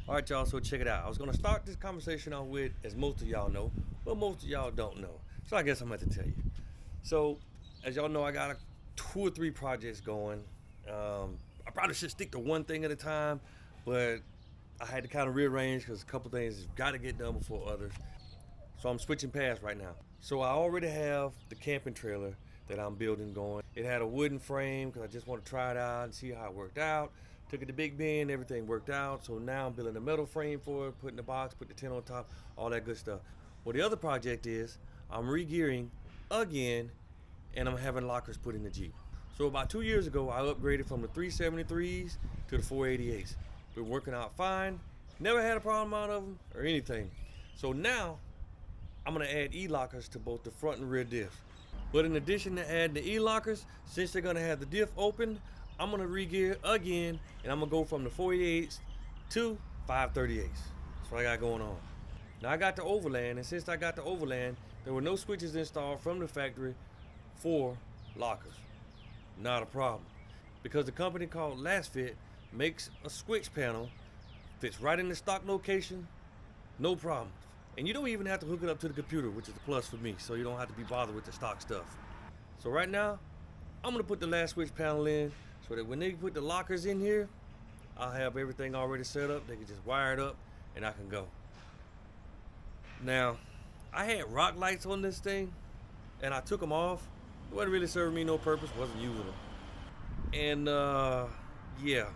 All right, y'all, so check it out. I was going to start this conversation off with, as most of y'all know, but most of y'all don't know. So I guess I'm going to tell you. So, as y'all know, I got 2 or 3 projects going. I probably should stick to one thing at a time, but I had to kind of rearrange because a couple things got to get done before others. So I'm switching paths right now. So I already have the camping trailer that I'm building going. It had a wooden frame because I just want to try it out and see how it worked out. Took it to Big Ben, everything worked out. So now I'm building a metal frame for it, putting the box, put the tent on top, all that good stuff. Well, the other project is I'm re-gearing again, and I'm having lockers put in the Jeep. So about 2 years ago, I upgraded from the 373s to the 488s. Been working out fine. Never had a problem out of them or anything. So now I'm gonna add E-lockers to both the front and rear diffs. But in addition to adding the E-lockers, since they're gonna have the diff open, I'm gonna re-gear again, and I'm gonna go from the 488s to 538s. That's what I got going on. Now I got the overland, and since I got the overland, there were no switches installed from the factory for lockers. Not a problem. Because the company called Lasfit makes a switch panel, fits right in the stock location, no problem. And you don't even have to hook it up to the computer, which is a plus for me, so you don't have to be bothered with the stock stuff. So right now, I'm gonna put the last switch panel in so that when they put the lockers in here, I'll have everything already set up. They can just wire it up and I can go. Now, I had rock lights on this thing and I took them off. It wasn't really serving me no purpose, wasn't using them. And yeah,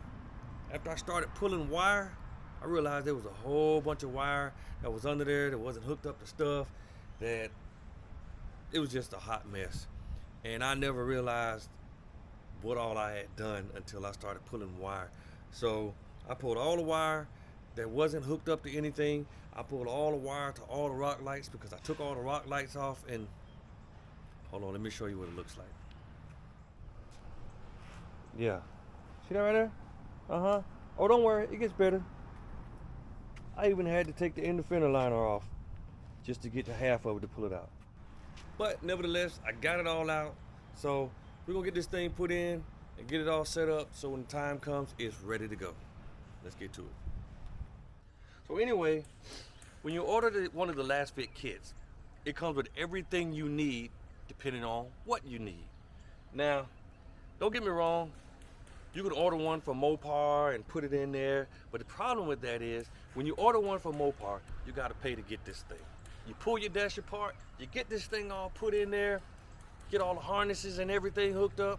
after I started pulling wire, I realized there was a whole bunch of wire that was under there that wasn't hooked up to stuff, that it was just a hot mess. And I never realized what all I had done until I started pulling wire. So I pulled all the wire that wasn't hooked up to anything. I pulled all the wire to all the rock lights because I took all the rock lights off. And hold on, let me show you what it looks like. Yeah, see that right there? Uh-huh. Oh, don't worry, it gets better. I even had to take the end fender liner off just to get to half of it to pull it out. But nevertheless, I got it all out. So we're gonna get this thing put in and get it all set up so when the time comes, it's ready to go. Let's get to it. So anyway, when you order one of the Lasfit kits, it comes with everything you need depending on what you need. Now, don't get me wrong, you can order one from Mopar and put it in there, but the problem with that is when you order one from Mopar, you gotta pay to get this thing. You pull your dash apart, you get this thing all put in there, get all the harnesses and everything hooked up,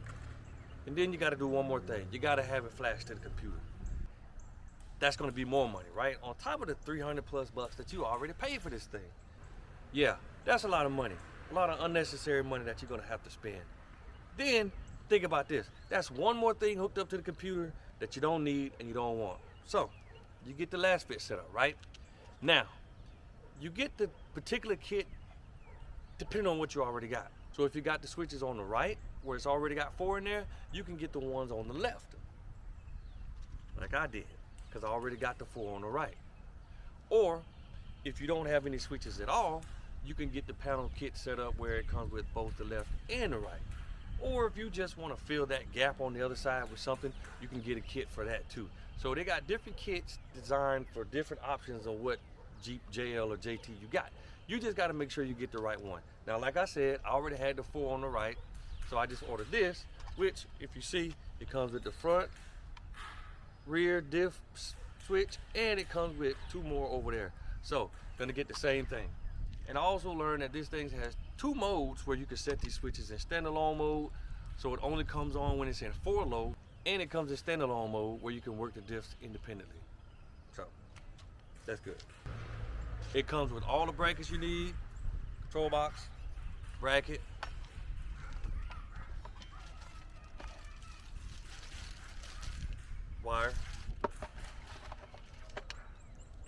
and then you gotta do one more thing. You gotta have it flash to the computer. That's gonna be more money, right? On top of the 300 plus bucks that you already paid for this thing. Yeah, that's a lot of money. A lot of unnecessary money that you're gonna have to spend. Then, think about this. That's one more thing hooked up to the computer that you don't need and you don't want. So, you get the Lasfit set up, right? Now, you get the particular kit depending on what you already got. So if you got the switches on the right, where it's already got 4 in there, you can get the ones on the left, like I did, because I already got the 4 on the right. Or, if you don't have any switches at all, you can get the panel kit set up where it comes with both the left and the right. Or if you just want to fill that gap on the other side with something, you can get a kit for that too. So they got different kits designed for different options on what Jeep, JL, or JT you got. You just got to make sure you get the right one. Now, like I said, I already had the 4 on the right, so I just ordered this, which, if you see, it comes with the front, rear diff switch, and it comes with 2 more over there. So, gonna get the same thing. And I also learned that this thing has 2 modes where you can set these switches in standalone mode, so it only comes on when it's in 4 low, and it comes in standalone mode where you can work the diffs independently. So, that's good. It comes with all the brackets you need, control box, bracket, wire,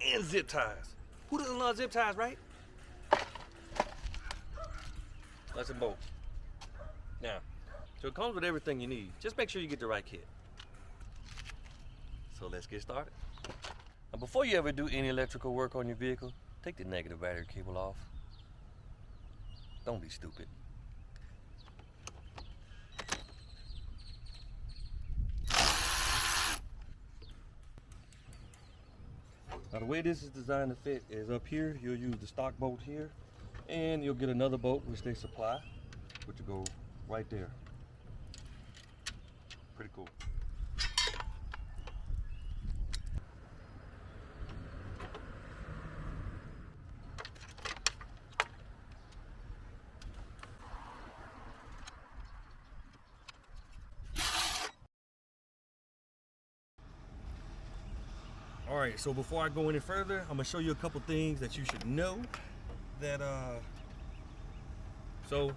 and zip ties. Who doesn't love zip ties, right? Nuts and bolts. Now, so it comes with everything you need. Just make sure you get the right kit. So let's get started. Now, before you ever do any electrical work on your vehicle, take the negative battery cable off. Don't be stupid. Now the way this is designed to fit is up here, you'll use the stock bolt here, and you'll get another bolt which they supply, which will go right there. Pretty cool. All right, so before I go any further, I'm gonna show you a couple things that you should know. So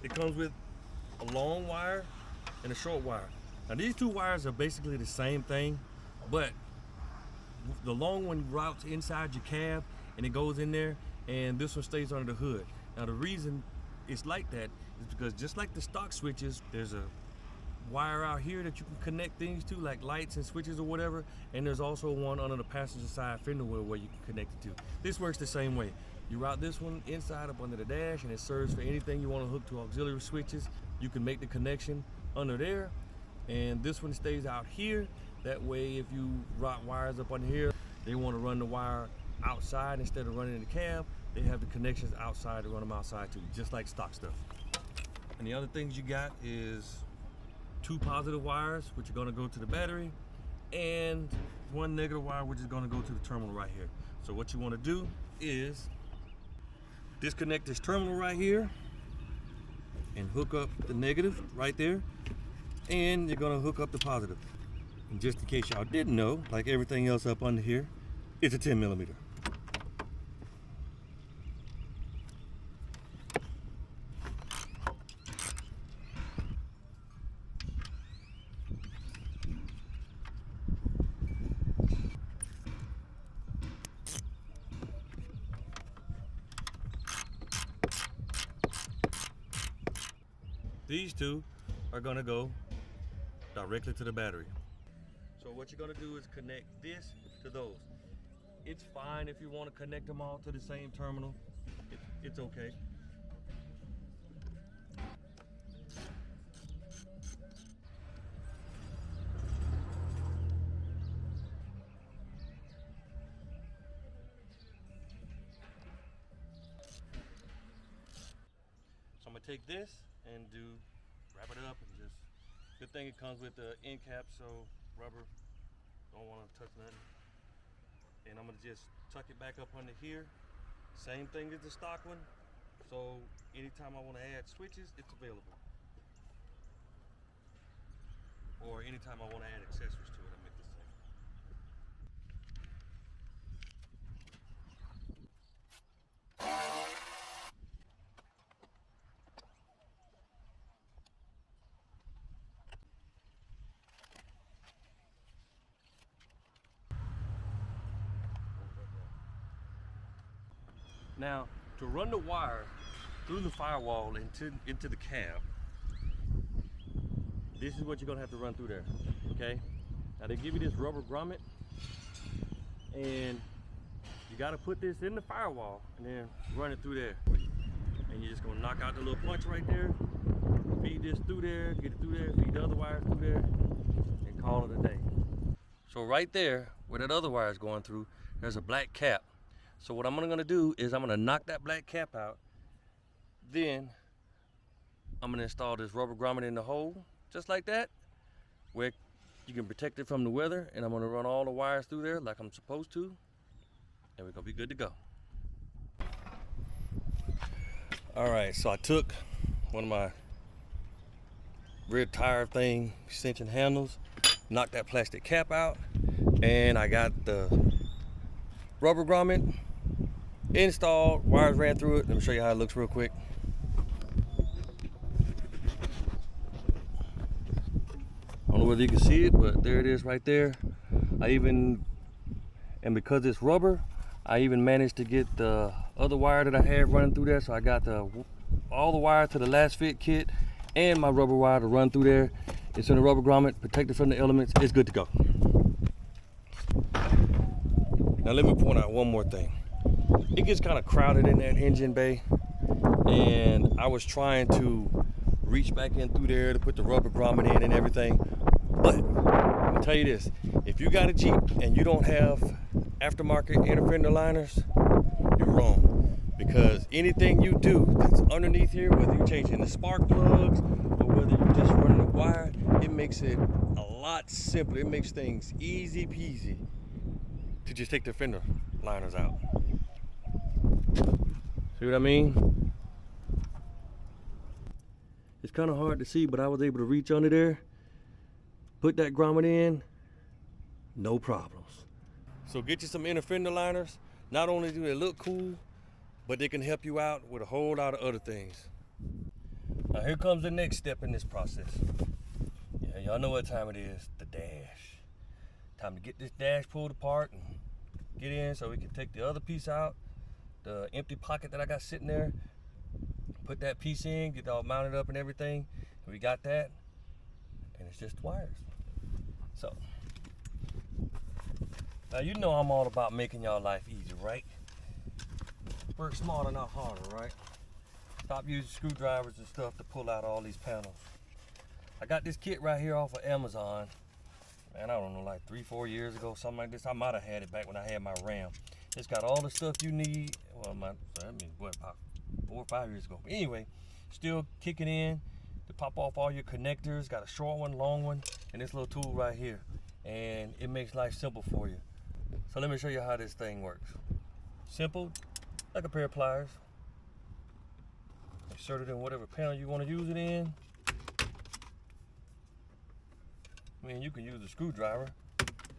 it comes with a long wire and a short wire. Now these two wires are basically the same thing, but the long one routes inside your cab and it goes in there, and this one stays under the hood. Now the reason it's like that is because just like the stock switches, there's a wire out here that you can connect things to, like lights and switches or whatever, and there's also one under the passenger side fender well where you can connect it to. This works the same way. You route this one inside up under the dash, and it serves for anything you want to hook to auxiliary switches. You can make the connection under there, and this one stays out here. That way if you route wires up under here, they want to run the wire outside instead of running in the cab, they have the connections outside to run them outside too, just like stock stuff. And the other things you got is 2 positive wires, which are going to go to the battery, and 1 negative wire, which is going to go to the terminal right here. So what you want to do is disconnect this terminal right here and hook up the negative right there, and you're going to hook up the positive. And just in case y'all didn't know, like everything else up under here, it's a 10 millimeter. These two are gonna go directly to the battery. So what you're gonna do is connect this to those. It's fine if you want to connect them all to the same terminal. It's okay. So I'm gonna take this and wrap it up, and just, good thing it comes with the end cap, so rubber, don't want to touch nothing. And I'm gonna just tuck it back up under here. Same thing as the stock one, so anytime I want to add switches, it's available. Or anytime I want to add accessories to it, I make the same. Now, to run the wire through the firewall into the cab, this is what you're gonna have to run through there, okay? Now they give you this rubber grommet, and you gotta put this in the firewall and then run it through there. And you're just gonna knock out the little punch right there, feed this through there, get it through there, feed the other wires through there, and call it a day. So right there, where that other wire is going through, there's a black cap. So what I'm gonna do is I'm gonna knock that black cap out. Then I'm gonna install this rubber grommet in the hole, just like that, where you can protect it from the weather. And I'm gonna run all the wires through there like I'm supposed to, and we're gonna be good to go. All right, so I took one of my rear tire thing extension handles, knocked that plastic cap out, and I got the rubber grommet installed, wires ran through it. Let me show you how it looks real quick. I don't know whether you can see it, but there it is right there. And because it's rubber, I even managed to get the other wire that I had running through there. So I got all the wire to the Lasfit kit and my rubber wire to run through there. It's in the rubber grommet, protected from the elements. It's good to go. Now let me point out one more thing. It gets kind of crowded in that engine bay, and I was trying to reach back in through there to put the rubber grommet in and everything. But I'm gonna tell you this, If you got a Jeep and you don't have aftermarket inner fender liners, you're wrong. Because anything you do that's underneath here, whether you're changing the spark plugs or whether you're just running a wire, it makes it a lot simpler. It makes things easy peasy to just take the fender liners out. See what I mean? It's kind of hard to see, but I was able to reach under there, put that grommet in, no problems. So get you some inner fender liners. Not only do they look cool, but they can help you out with a whole lot of other things. Now here comes the next step in this process. Yeah, y'all know what time it is, the dash. Time to get this dash pulled apart and get in so we can take the other piece out, the empty pocket that I got sitting there, put that piece in, get it all mounted up and everything. And we got that, and it's just wires. So, now you know I'm all about making y'all life easy, right? Work smarter, not harder, right? Stop using screwdrivers and stuff to pull out all these panels. I got this kit right here off of Amazon. Man, I don't know, like 3-4 years ago, something like this. I might have had it back when I had my Ram. It's got all the stuff you need. Well, about 4 or 5 years ago. But anyway, still kicking in to pop off all your connectors. Got a short one, long one, and this little tool right here. And it makes life simple for you. So let me show you how this thing works. Simple, like a pair of pliers. Insert it in whatever panel you want to use it in. I mean, you can use a screwdriver,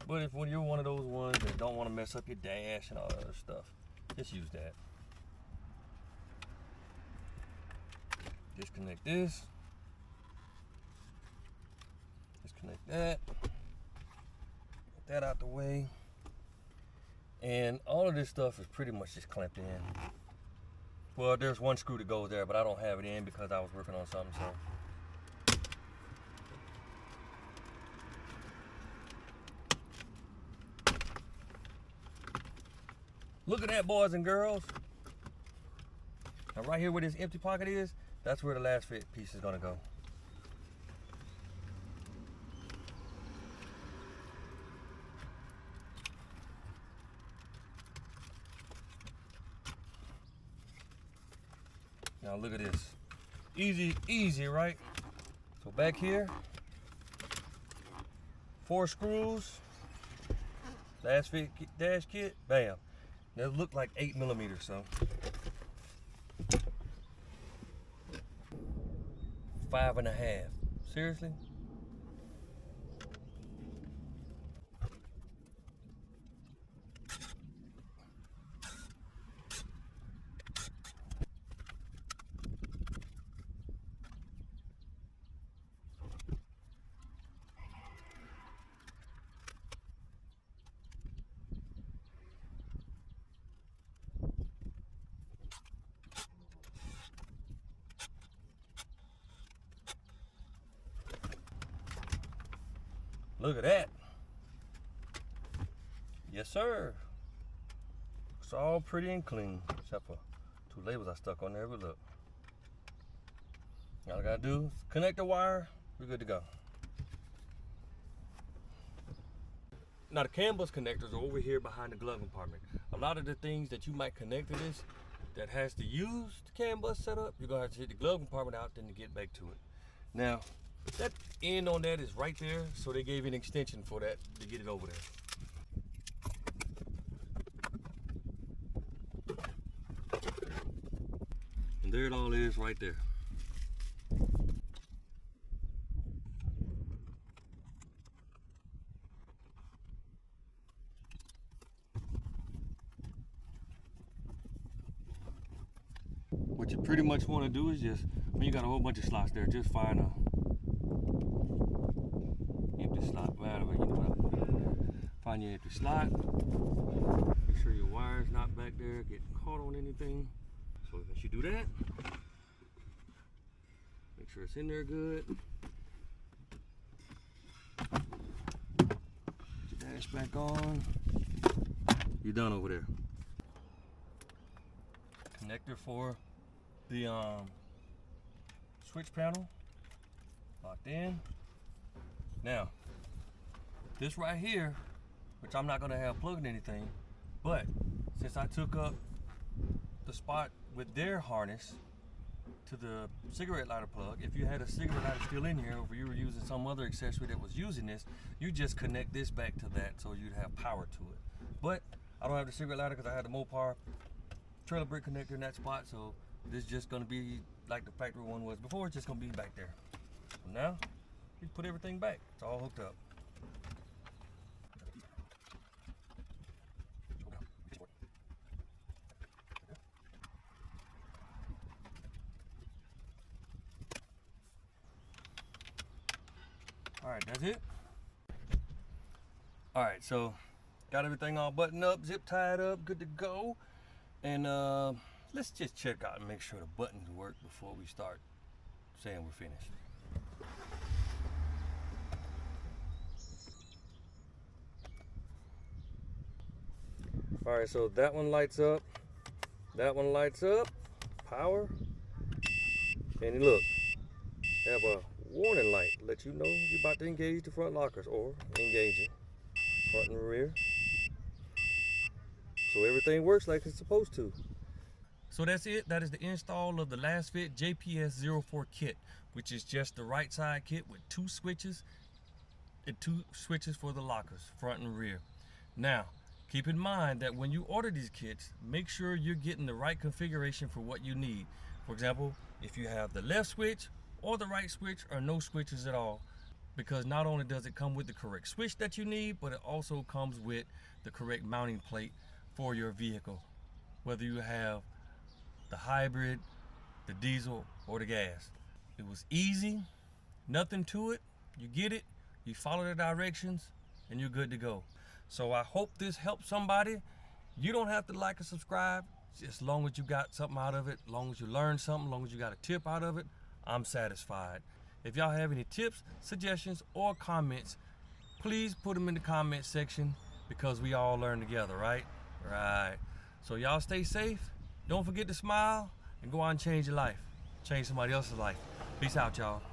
but if when you're one of those ones that don't want to mess up your dash and all that other stuff, just use that. Disconnect this. Disconnect that. Get that out the way. And all of this stuff is pretty much just clamped in. Well, there's one screw that goes there, but I don't have it in because I was working on something, so. Look at that, boys and girls. Now right here where this empty pocket is, that's where the Lasfit piece is gonna go. Now look at this. Easy, right? So back here, 4 screws, Lasfit dash kit, bam. They look like 8 millimeters, so. 5.5. Seriously? Look at that. Yes, sir. It's all pretty and clean, except for 2 labels I stuck on there, but look. All I gotta do is connect the wire, we're good to go. Now the CAN bus connectors are over here behind the glove compartment. A lot of the things that you might connect to this that has to use the CAN bus setup, you're gonna have to hit the glove compartment out then to get back to it. Now, that end on that is right there, so they gave you an extension for that to get it over there. And there it all is right there. What you pretty much want to do is just, when you got a whole bunch of slots there, just find a empty slot, whatever, you know what I put it over there. Find your empty slot. Make sure your wire's not back there getting caught on anything. So once you do that, make sure it's in there good. Put your dash back on. You're done over there. Connector for the switch panel locked in. Now This right here, which I'm not gonna have plugged anything, but since I took up the spot with their harness to the cigarette lighter plug, if you had a cigarette lighter still in here, or if you were using some other accessory that was using this, you just connect this back to that so you'd have power to it. But I don't have the cigarette lighter because I had the Mopar trailer brick connector in that spot, so this is just gonna be like the factory one was before. It's just gonna be back there. So now you put everything back. It's all hooked up. All right, that's it. All right, so got everything all buttoned up, zip tied up, good to go. And let's just check out and make sure the buttons work before we start saying we're finished. All right, so that one lights up, power, and look, they have a warning light to let you know you're about to engage the front lockers or engaging front and rear. So everything works like it's supposed to. So that's it. That is the install of the Lasfit JPS04 kit, which is just the right side kit with 2 switches and 2 switches for the lockers, front and rear. Now, keep in mind that when you order these kits, make sure you're getting the right configuration for what you need. For example, if you have the left switch or the right switch or no switches at all, because not only does it come with the correct switch that you need, but it also comes with the correct mounting plate for your vehicle, whether you have the hybrid, the diesel, or the gas. It was easy, nothing to it. You get it, you follow the directions, and you're good to go. So I hope this helps somebody. You don't have to like or subscribe. As long as you got something out of it, as long as you learned something, as long as you got a tip out of it, I'm satisfied. If y'all have any tips, suggestions, or comments, please put them in the comment section because we all learn together, right? Right. So y'all stay safe. Don't forget to smile and go out and change your life. Change somebody else's life. Peace out, y'all.